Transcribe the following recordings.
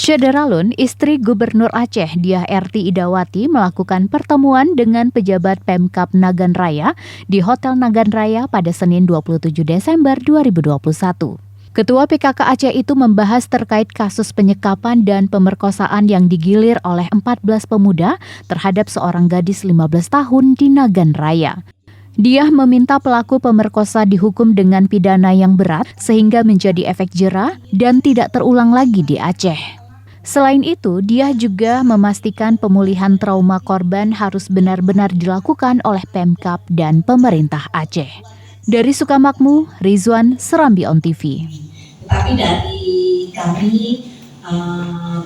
Syederalun, istri Gubernur Aceh Diah Erti Idawati melakukan pertemuan dengan pejabat Pemkab Nagan Raya di Hotel Nagan Raya pada Senin 27 Desember 2021. Ketua PKK Aceh itu membahas terkait kasus penyekapan dan pemerkosaan yang digilir oleh 14 pemuda terhadap seorang gadis 15 tahun di Nagan Raya. Diah meminta pelaku pemerkosa dihukum dengan pidana yang berat sehingga menjadi efek jera dan tidak terulang lagi di Aceh. Selain itu, Diah juga memastikan pemulihan trauma korban harus benar-benar dilakukan oleh Pemkab dan pemerintah Aceh. Dari Sukamakmu, Rizwan, Serambi On TV. Tapi dari kami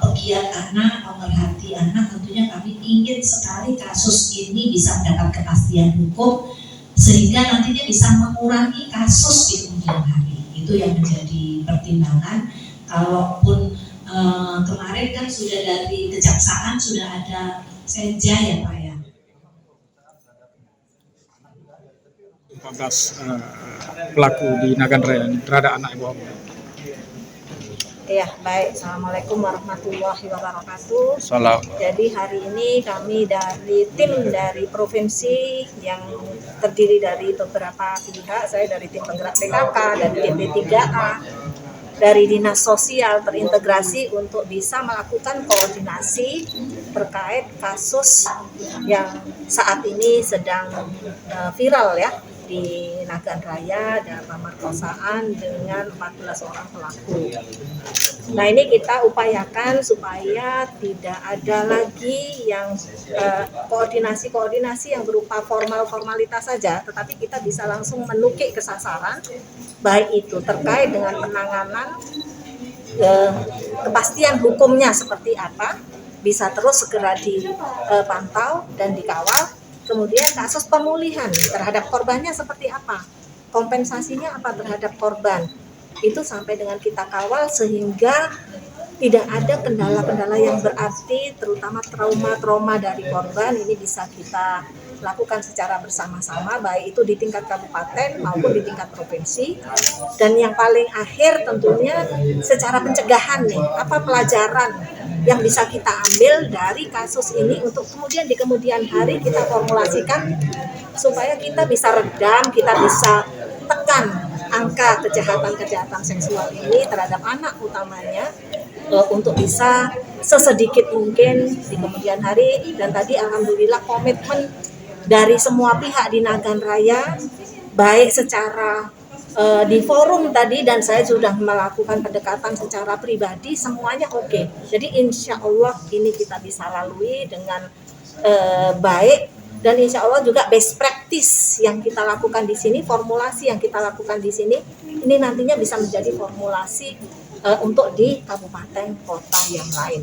pegiat anak, pemerhati anak, tentunya kami ingin sekali kasus ini bisa mendapat kepastian hukum sehingga nantinya bisa mengurangi kasus di kemudian hari. Itu yang menjadi pertimbangan. Kalaupun kemarin kan sudah dari kejaksaan sudah ada senja ya Pak ya. 14 pelaku di Nagan Raya ini terhadap anak ibu. Ya, baik. Assalamualaikum warahmatullahi wabarakatuh. Salam. Jadi hari ini kami dari tim dari provinsi yang terdiri dari beberapa pihak, saya dari tim penggerak PKK, dari tim B3A, dari Dinas Sosial terintegrasi untuk bisa melakukan koordinasi terkait kasus yang saat ini sedang viral ya di Nagan Raya dan pemerkosaan dengan 14 orang pelaku. Nah ini kita upayakan supaya tidak ada lagi yang koordinasi yang berupa formalitas saja, tetapi kita bisa langsung menukik ke sasaran, baik itu terkait dengan penanganan kepastian hukumnya seperti apa, bisa terus segera dipantau dan dikawal. Kemudian kasus pemulihan terhadap korbannya seperti apa, kompensasinya apa terhadap korban, itu sampai dengan kita kawal sehingga tidak ada kendala-kendala yang berarti, terutama trauma-trauma dari korban ini bisa kita lakukan secara bersama-sama, baik itu di tingkat kabupaten maupun di tingkat provinsi. Dan yang paling akhir tentunya secara pencegahan nih, apa pelajaran yang bisa kita ambil dari kasus ini untuk kemudian di kemudian hari kita formulasikan supaya kita bisa redam, kita bisa tekan angka kejahatan seksual ini terhadap anak utamanya, untuk bisa sesedikit mungkin di kemudian hari. Dan tadi alhamdulillah komitmen dari semua pihak di Nagan Raya, baik secara di forum tadi dan saya sudah melakukan pendekatan secara pribadi, semuanya oke. Jadi insya Allah ini kita bisa lalui dengan baik, dan insya Allah juga best practice yang kita lakukan di sini, formulasi yang kita lakukan di sini, ini nantinya bisa menjadi formulasi untuk di kabupaten kota yang lain.